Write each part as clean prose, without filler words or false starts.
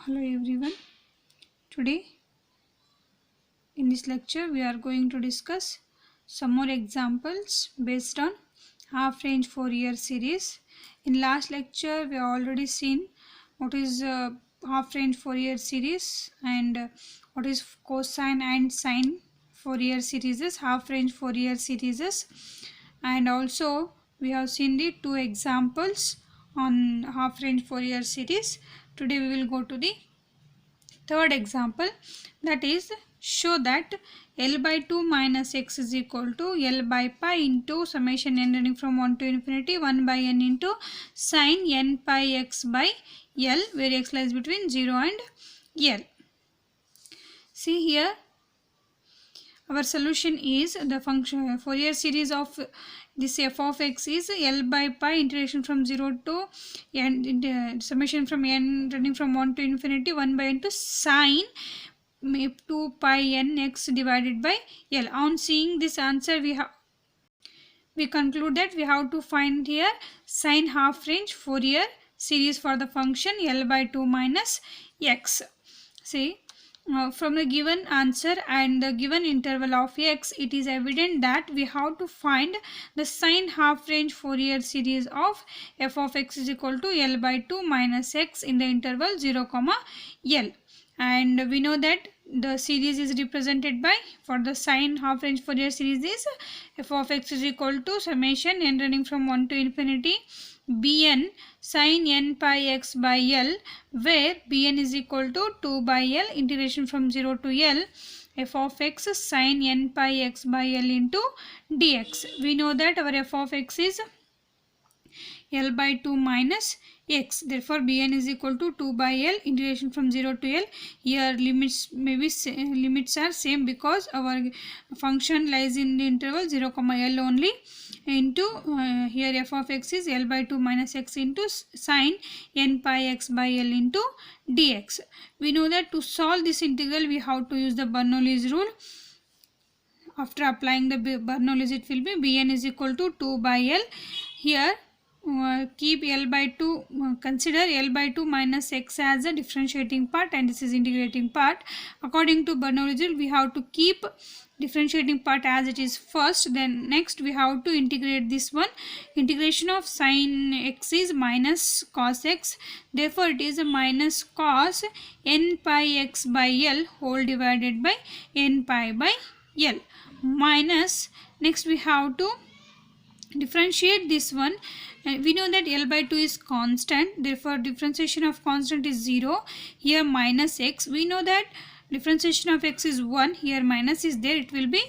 Hello everyone. Today in this lecture we are going to discuss some more examples based on half range Fourier series. In last lecture we have already seen what is half range Fourier series and what is cosine and sine Fourier series, half range Fourier series, and also we have seen the two examples on half range Fourier series. Today we will go to the third example, that is show that L by 2 minus x is equal to L by pi into summation n running from 1 to infinity 1 by n into sine n pi x by L, where x lies between 0 and L. See here, our solution is the function Fourier series of this f of x is L by pi integration from 0 to n, summation from n running from 1 to infinity 1 by n to sine 2 pi n x divided by L. On seeing this answer, we conclude that we have to find here sine half range Fourier series for the function L by 2 minus x. See, from the given answer and the given interval of x, it is evident that we have to find the sine half range Fourier series of f of x is equal to L by 2 minus x in the interval 0, L. And we know that the series is represented by, for the sine half range Fourier series is f of x is equal to summation n running from 1 to infinity bn sine n pi x by L, where bn is equal to 2 by L integration from 0 to L f of x sine n pi x by L into dx. We know that our f of x is L by 2 minus x, therefore bn is equal to 2 by L integration from 0 to L. Here limits limits are same because our function lies in the interval 0, L only, into here f of x is L by 2 minus x into sine n pi x by L into dx. We know that to solve this integral we have to use the Bernoulli's rule. After applying the Bernoulli's, it will be bn is equal to 2 by L. Here keep L by 2, consider L by 2 minus x as a differentiating part and this is integrating part. According to Bernoulli's rule, we have to keep differentiating part as it is first, then next we have to integrate this one. Integration of sine x is minus cos x, therefore it is a minus cos n pi x by L whole divided by n pi by L, minus, next we have to differentiate this one. We know that L by 2 is constant, therefore differentiation of constant is 0. Here minus x, we know that differentiation of x is 1, here minus is there, it will be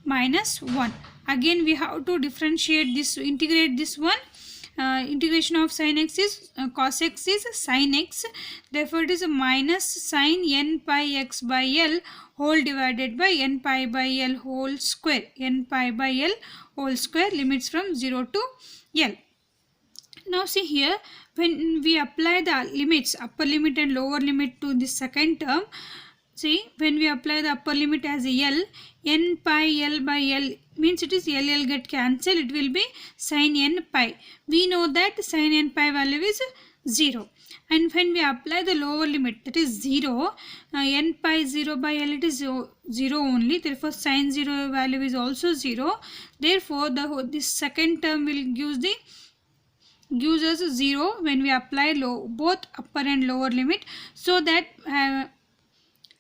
minus 1. Again we have to differentiate this, integrate this one. Integration of sin x is cos x is sin x, therefore it is a minus sine n pi x by L whole divided by n pi by L whole square, n pi by L whole square, limits from 0 to L. Now see here, when we apply the limits, upper limit and lower limit to the second term, see, when we apply the upper limit as L, n pi L by L means it is L get cancelled, it will be sin n pi. We know that sin n pi value is 0. And when we apply the lower limit, that is 0, n pi 0 by L, it is 0 only, therefore sin 0 value is also 0. Therefore this second term will gives us 0 when we apply both upper and lower limit, so that I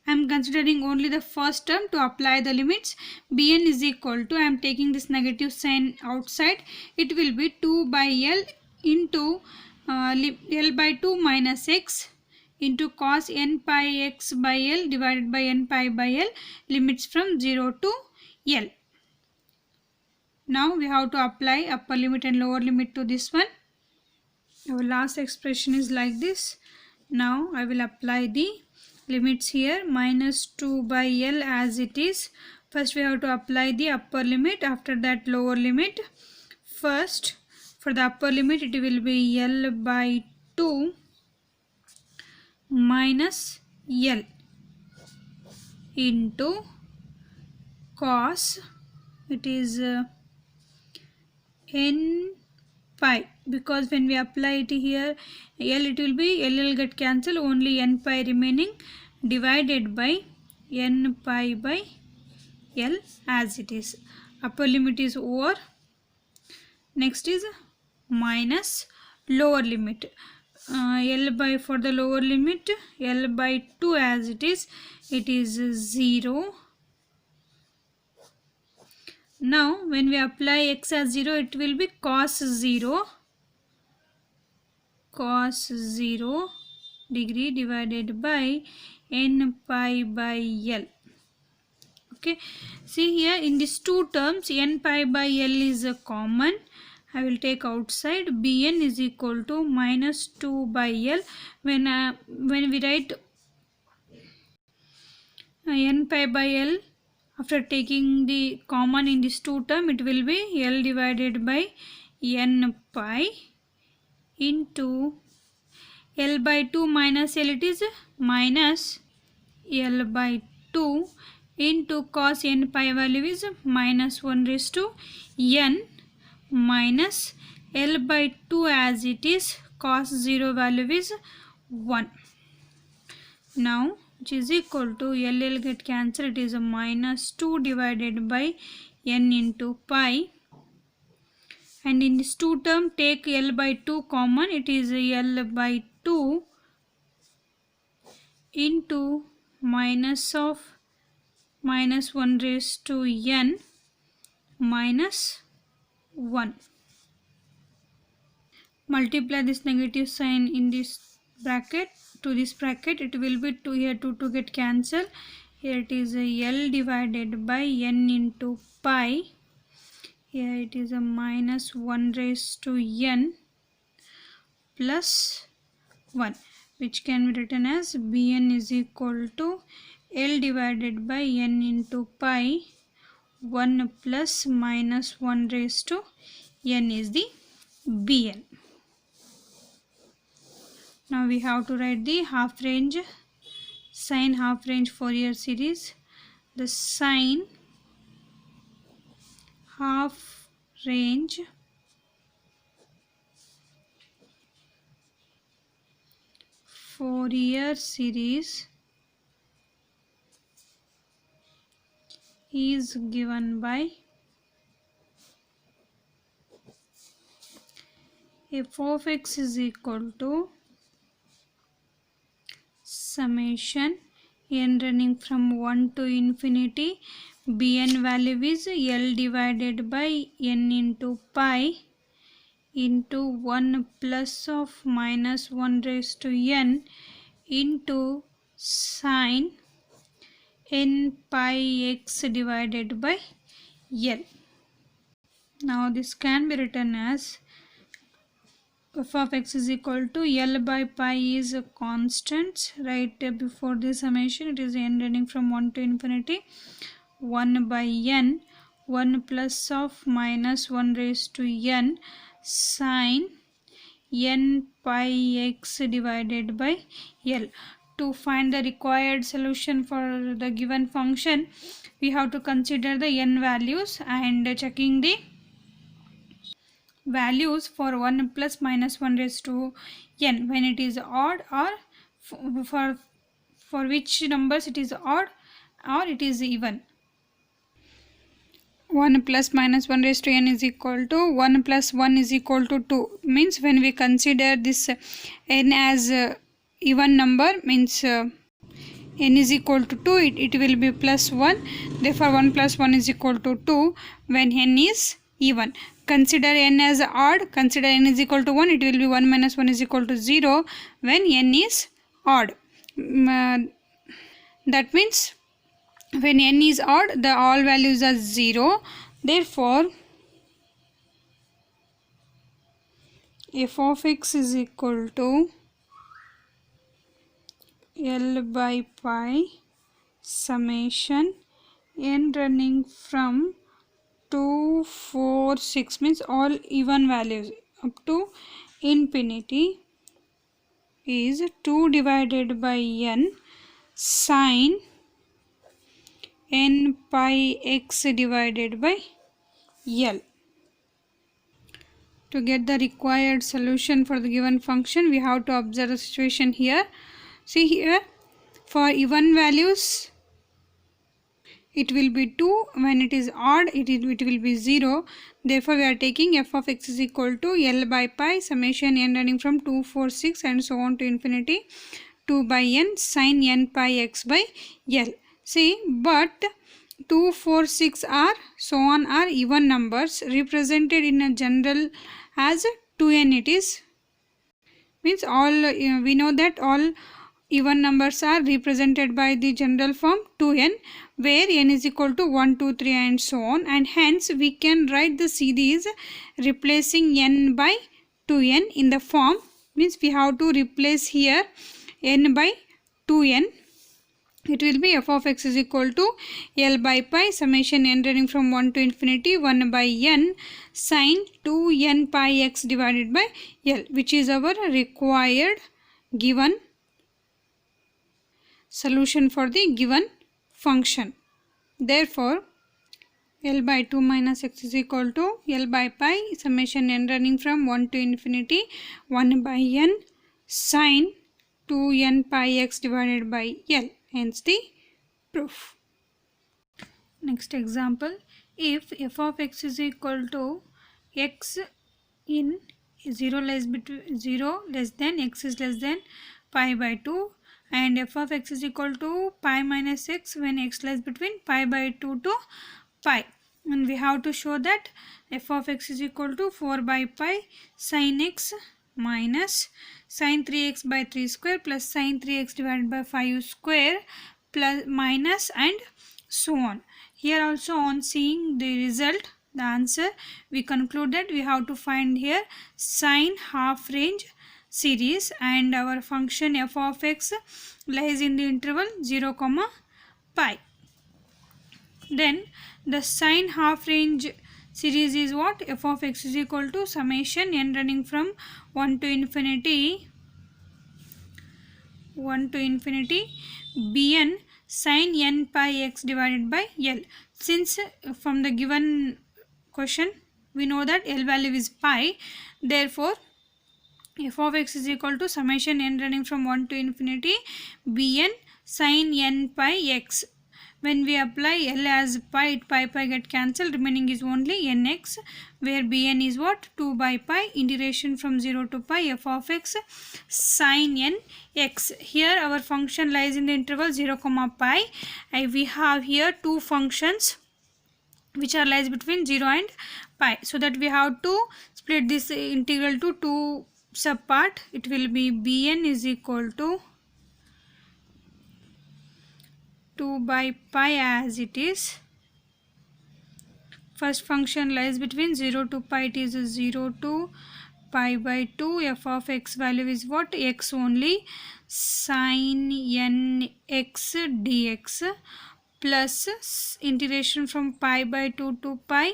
am considering only the first term to apply the limits. Bn is equal to, I am taking this negative sign outside, it will be 2 by L into L by 2 minus x into cos n pi x by L divided by n pi by L, limits from 0 to L. Now we have to apply upper limit and lower limit to this one. Our last expression is like this. Now I will apply the limits here, minus 2 by L as it is. First we have to apply the upper limit, after that lower limit. First for the upper limit it will be L by 2 minus L into cos, it is n pi, because when we apply it here L, it will be L will get cancelled, only n pi remaining, divided by n pi by L as it is. Upper limit is over. Next is minus lower limit. L by, for the lower limit, L by 2 as it is 0. Now when we apply x as 0, it will be cos 0 degree divided by n pi by L. Okay, see here in these two terms n pi by L is a common. I will take outside. Bn is equal to minus 2 by L. When we write n pi by L, after taking the common in this two term, it will be L divided by n pi into L by 2 minus L, it is minus L by 2 into cos n pi value is minus 1 raised to n minus L by 2 as it is cos 0 value is 1. Now which is equal to L get cancelled, it is a minus 2 divided by n into pi, and in this two term take L by 2 common, it is L by 2 into minus of minus 1 raised to n minus 1. Multiply this negative sign in this bracket to this bracket, it will be 2 here, 2 to get cancelled. Here it is a L divided by n into pi. Here it is a minus 1 raised to n plus 1, which can be written as Bn is equal to L divided by n into pi 1 plus minus 1 raised to n is the Bn. Now we have to write the half range, sine half range Fourier series. The sine half range Fourier series is given by f of x is equal to summation n running from 1 to infinity. Bn value is L divided by n into pi into 1 plus of minus 1 raised to n into sine n pi x divided by L. Now this can be written as f of x is equal to L by pi is a constant. Right before the summation, it is n running from 1 to infinity, 1 by n, 1 plus of minus 1 raised to n sine n pi x divided by L. To find the required solution for the given function, we have to consider the n values and checking the values for 1 plus minus 1 raised to n when it is odd, or for which numbers it is odd or it is even. 1 plus minus 1 raised to n is equal to 1 plus 1 is equal to 2. Means when we consider this n as even number, means n is equal to 2, it will be plus 1. Therefore 1 plus 1 is equal to 2 when n is even. Consider n as odd, consider n is equal to 1, it will be 1 minus 1 is equal to 0 when n is odd. That means when n is odd, the all values are 0. Therefore f of x is equal to L by pi summation n running from 2, 4, 6, means all even values up to infinity is 2 divided by n sine n pi x divided by L. To get the required solution for the given function, we have to observe the situation here. See here, for even values it will be 2, when it is odd it will be 0. Therefore we are taking f of x is equal to L by pi summation n running from 2, 4, 6 and so on to infinity 2 by n sin n pi x by L. See, but 2, 4, 6 are so on are even numbers represented in a general as 2n. It is means all we know that all even numbers are represented by the general form 2n, where n is equal to 1, 2, 3 and so on, and hence we can write the series replacing n by 2n in the form, means we have to replace here n by 2n. It will be f of x is equal to L by pi summation n running from 1 to infinity 1 by n sin 2n pi x divided by L, which is our required given solution for the given function. Therefore L by 2 minus x is equal to L by pi summation n running from 1 to infinity 1 by n sin 2n pi x divided by L. Hence the proof. Next example, if f of x is equal to x in 0 less than x is less than pi by 2 and f of x is equal to pi minus x when x lies between pi by 2 to pi, and we have to show that f of x is equal to 4 by pi sin x minus sin 3x by 3 square plus sin 3x divided by 5 square plus minus and so on. Here also, on seeing the result, the answer, we conclude that we have to find here sine half range series, and our function f of x lies in the interval 0, pi. Then the sine half range series is what? F of x is equal to summation n running from 1 to infinity bn sin n pi x divided by L. Since from the given question we know that L value is pi, therefore f of x is equal to summation n running from 1 to infinity bn sin n pi x. When we apply L as pi, pi get cancelled, remaining is only nx, where bn is what? 2 by pi integration from 0 to pi f of x sin n x. Here our function lies in the interval 0, pi. We have here two functions which are lies between 0 and pi, so that we have to split this integral to two subpart. It will be bn is equal to 2 by pi as it is. First function lies between 0 to pi, it is 0 to pi by 2. F of x value is what? X only, sin n x dx plus integration from pi by 2 to pi.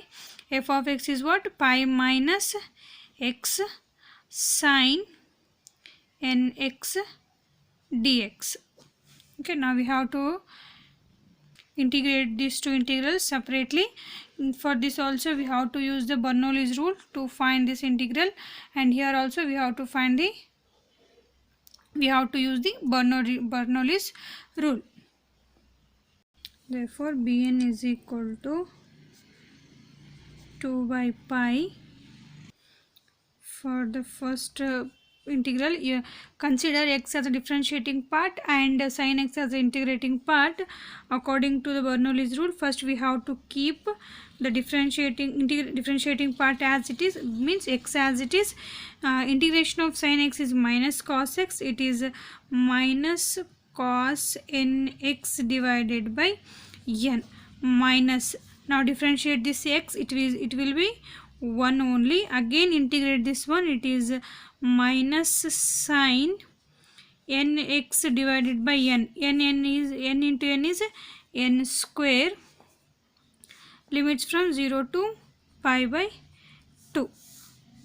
F of x is what? Pi minus x sin n x dx. Okay, now we have to integrate these two integrals separately. For this also we have to use the Bernoulli's rule to find this integral, and here also we have to use the Bernoulli's rule. Therefore bn is equal to 2 by pi. For the first integral, consider x as a differentiating part and sin x as the integrating part according to the Bernoulli's rule. First we have to keep the differentiating part as it is, means x as it is. Integration of sin x is minus cos x, it is minus cos nx divided by n minus, now differentiate this x, it will be 1 only. Again integrate this one, it is minus sin nx divided by n. N into n is n square. Limits from 0 to pi by 2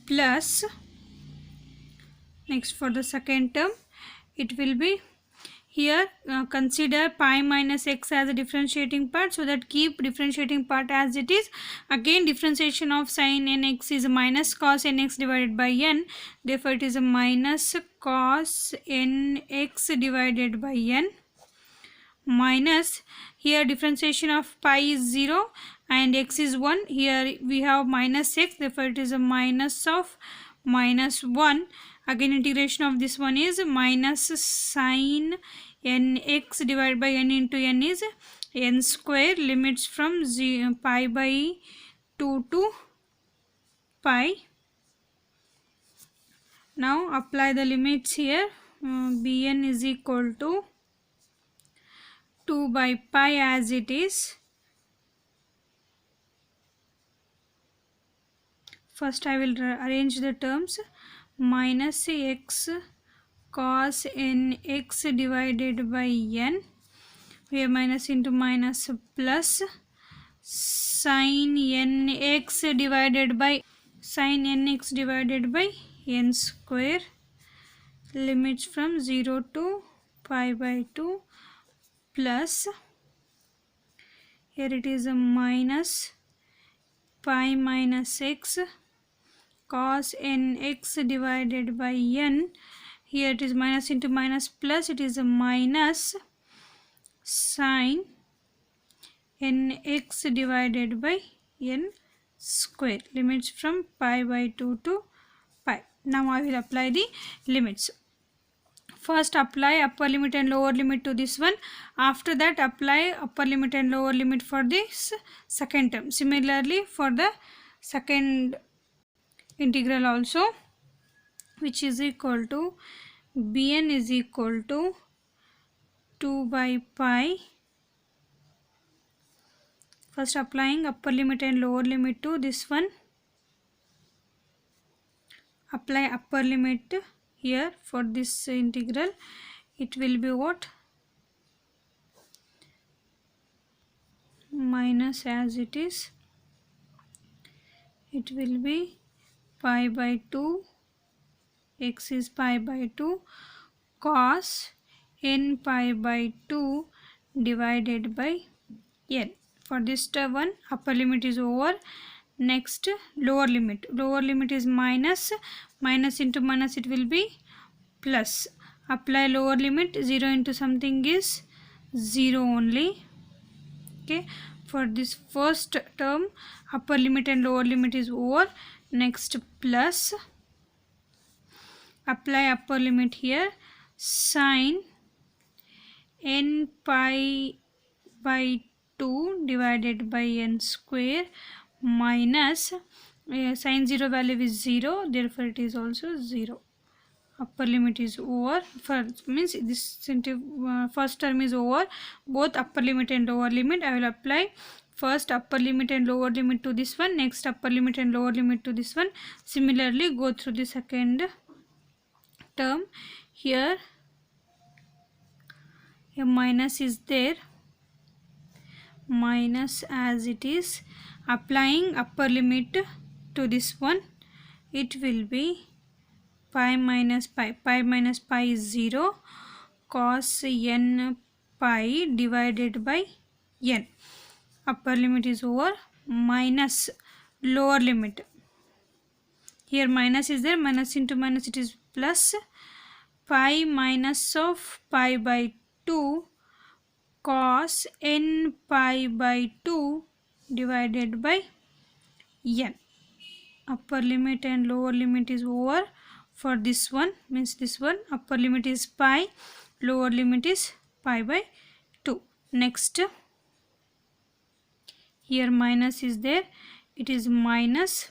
plus, next for the second term it will be Here consider pi minus x as a differentiating part, so that keep differentiating part as it is. Again differentiation of sin nx is minus cos nx divided by n, therefore it is a minus cos nx divided by n, minus, here differentiation of pi is 0 and x is 1, here we have minus x, therefore it is a minus of minus 1. Again integration of this one is minus sin nx divided by n into n is n square, limits from pi by 2 to pi. Now apply the limits here. Bn is equal to 2 by pi as it is. First I will arrange the terms. Minus x cos nx divided by n, here minus into minus plus sin nx divided by n square, limits from 0 to pi by 2, plus, here it is a minus pi minus x cos nx divided by n, here it is minus into minus plus, it is a minus sin nx divided by n square, limits from pi by 2 to pi. Now I will apply the limits. First apply upper limit and lower limit to this one. After that apply upper limit and lower limit for this second term. Similarly for the second integral also, which is equal to bn is equal to 2 by pi. First applying upper limit and lower limit to this one. Apply upper limit here for this integral. It will be what? Minus as it is. It will be pi by 2. X is pi by 2 cos n pi by 2 divided by n. For this one upper limit is over. Next lower limit. Lower limit is minus. Minus into minus it will be plus. Apply lower limit. 0 into something is 0 only. Okay. For this first term upper limit and lower limit is over. Next plus. Apply upper limit here. Sin n pi by 2 divided by n square minus sin 0 value is 0, therefore it is also 0. Upper limit is over. First means this first term is over. Both upper limit and lower limit I will apply. First upper limit and lower limit to this one. Next upper limit and lower limit to this one. Similarly go through the second term. Here a minus is there. Minus as it is. Applying upper limit to this one, it will be pi minus pi. Pi minus pi is 0 cos n pi divided by n. Upper limit is over. Minus lower limit. Here minus is there. Minus into minus it is plus. Pi minus of pi by 2 cos n pi by 2 divided by n. Upper limit and lower limit is over. For this one means this one upper limit is pi, lower limit is pi by 2. Next here minus is there. It is minus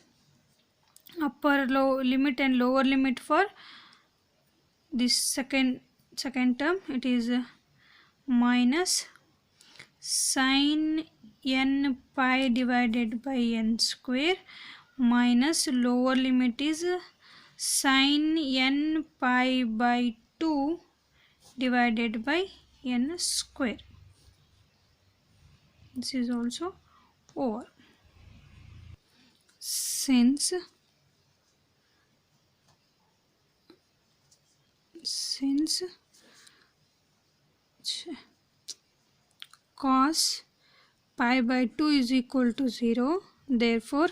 upper limit and lower limit for this second term. It is minus sin n pi divided by n square minus lower limit is sin n pi by 2 divided by n square. This is also over. Since cos pi by 2 is equal to 0. Therefore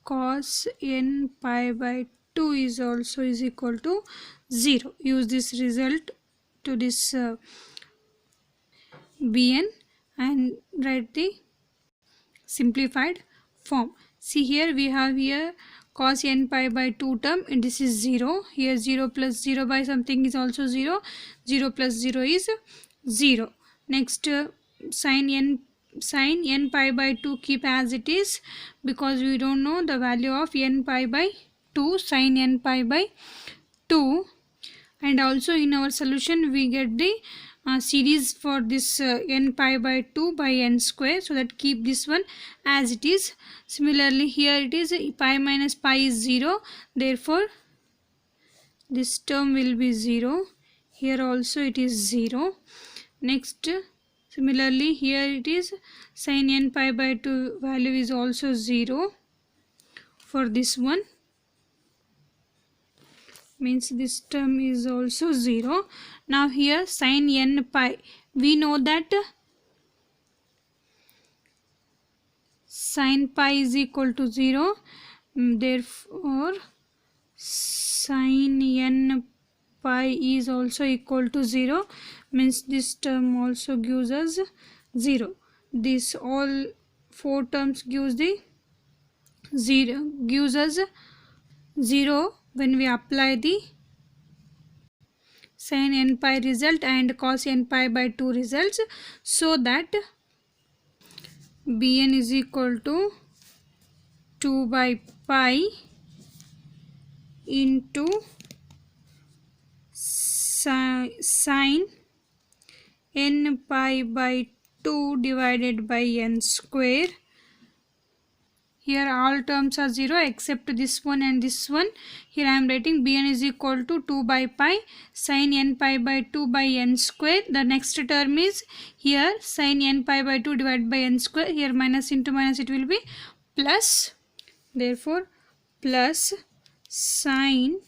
cos n pi by 2 is also is equal to 0. Use this result to this Bn and write the simplified form. See here we have here cos n pi by 2 term, and this is 0. Here 0 plus 0 by something is also 0. 0 plus 0 is 0. Next sin n pi by 2 keep as it is, because we don't know the value of n pi by 2. Sin n pi by 2, and also in our solution we get the series for this n pi by 2 by n square, so that keep this one as it is. Similarly here it is pi minus pi is 0, therefore this term will be 0. Here also it is 0. Next similarly here it is sin n pi by 2 value is also 0 for this one, means this term is also 0. Now here sin n pi, we know that sin pi is equal to 0, therefore sin n pi is also equal to 0, means this term also gives us 0. This all four terms gives the 0, gives us 0 when we apply the sin n pi result and cos n pi by 2 results, so that Bn is equal to 2 by pi into sin n pi by 2 divided by n square. Here all terms are 0 except this one and this one. Here I am writing Bn is equal to 2 by pi sin n pi by 2 by n square. The next term is here sin n pi by 2 divided by n square. Here minus into minus it will be plus. Therefore plus sin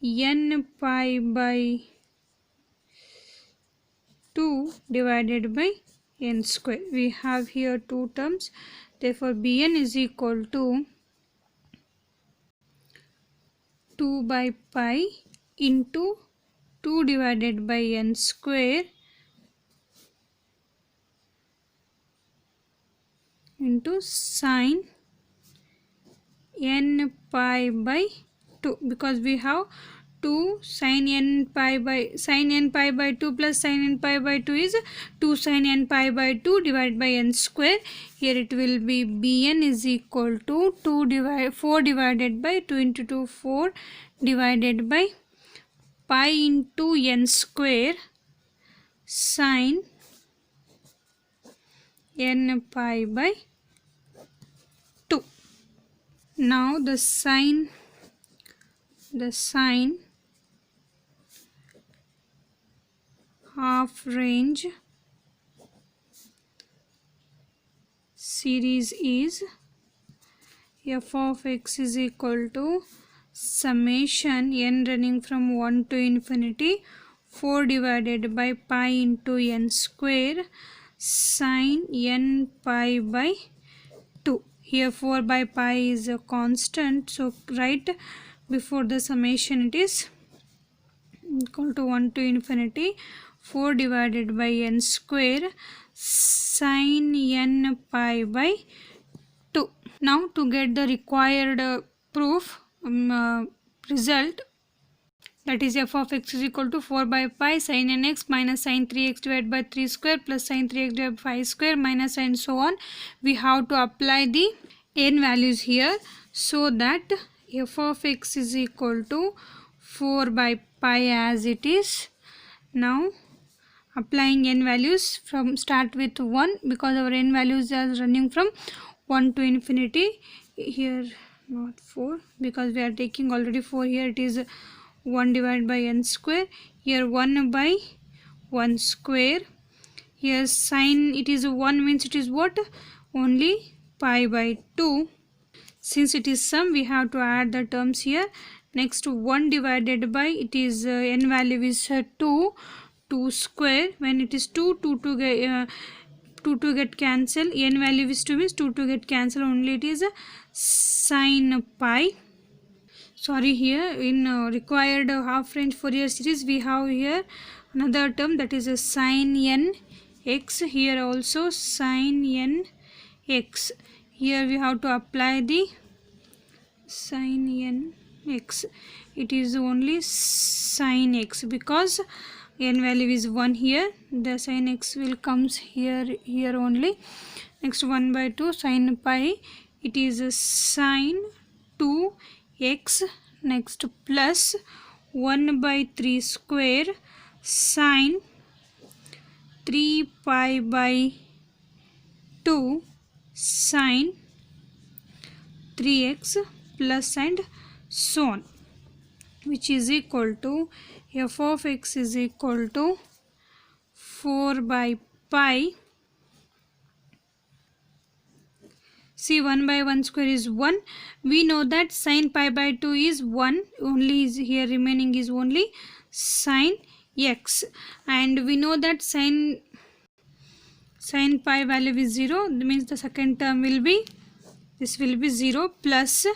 n pi by 2 divided by n square. We have here two terms. Therefore Bn is equal to 2 by pi into 2 divided by n square into sin n pi by 2, because we have 2 sin n pi by 2 plus sin n pi by 2 is 2 sin n pi by 2 divided by n square. Here it will be Bn is equal to 4 divided by 2 into 2 4 divided by pi into n square sin n pi by 2. Now the sin half range series is f of x is equal to summation n running from 1 to infinity 4 divided by pi into n square sin n pi by 2. Here 4 by pi is a constant, so right before the summation it is equal to 1 to infinity 4 divided by n square sin n pi by 2. Now to get the required proof result, that is f of x is equal to 4 by pi sin nx minus sin 3x divided by 3 square plus sin 3x divided by 5 square minus and so on. We have to apply the n values here, so that f of x is equal to 4 by pi as it is. Now applying n values, from start with 1, because our n values are running from 1 to infinity. Here not 4, because we are taking already 4. Here it is 1 divided by n square. Here 1 by 1 square. Here sin it is 1 means it is what? Only pi by 2. since it is sum, we have to add the terms here. Next, 1 divided by, it is n value is 2, 2 square. When it is 2, 2 get cancelled. N value is 2 means 2 get cancelled. Only it is sine pi. Sorry, here in required half range Fourier series, we have here another term, that is a sin n x. Here also sin n x. Here we have to apply the sin n x. It is only sin x because n value is 1 here. The sin x will comes here only. Next, 1 by 2 sin pi. It is a sin 2x. Next, plus 1 by 3 square sin 3 pi by 2 sin 3x plus and so on, which is equal to f of x is equal to 4 by pi. See, 1 by 1 square is 1. We know that sin pi by 2 is 1. Only is here remaining is only sin x. And we know that sin pi value is 0. That means the second term will be, this will be 0, plus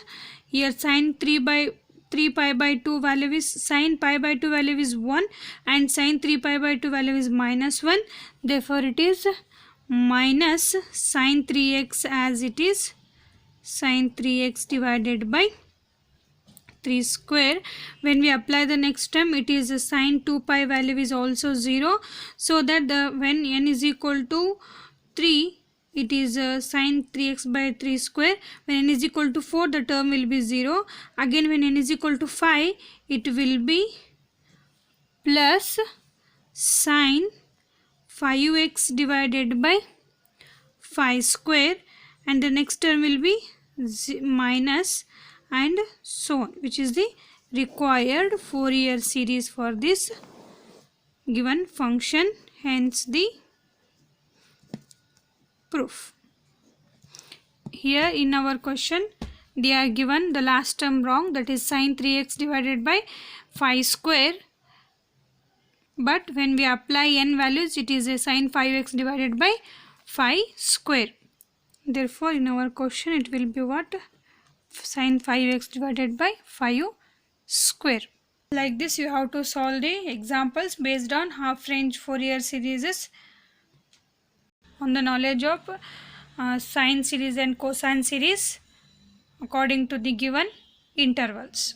here sin 3 pi by 2 value is, sin pi by 2 value is 1 and sin 3 pi by 2 value is minus 1. Therefore, it is minus sin 3x, as it is sin 3x divided by 3 square. When we apply the next term, it is sin 2 pi value is also 0. So that when n is equal to 3, it is sin 3x by 3 square. When n is equal to 4, the term will be 0. Again, when n is equal to 5, it will be plus sin 5x divided by 5 square, and the next term will be minus and so on, which is the required Fourier series for this given function. Hence the proof. Here in our question, they are given the last term wrong, that is sin 3x divided by 5 square. But when we apply n values, it is a sin 5x divided by 5 square. Therefore, in our question, it will be what? Sin 5x divided by 5 square. Like this, you have to solve the examples based on half range Fourier series on the knowledge of sine series and cosine series according to the given intervals.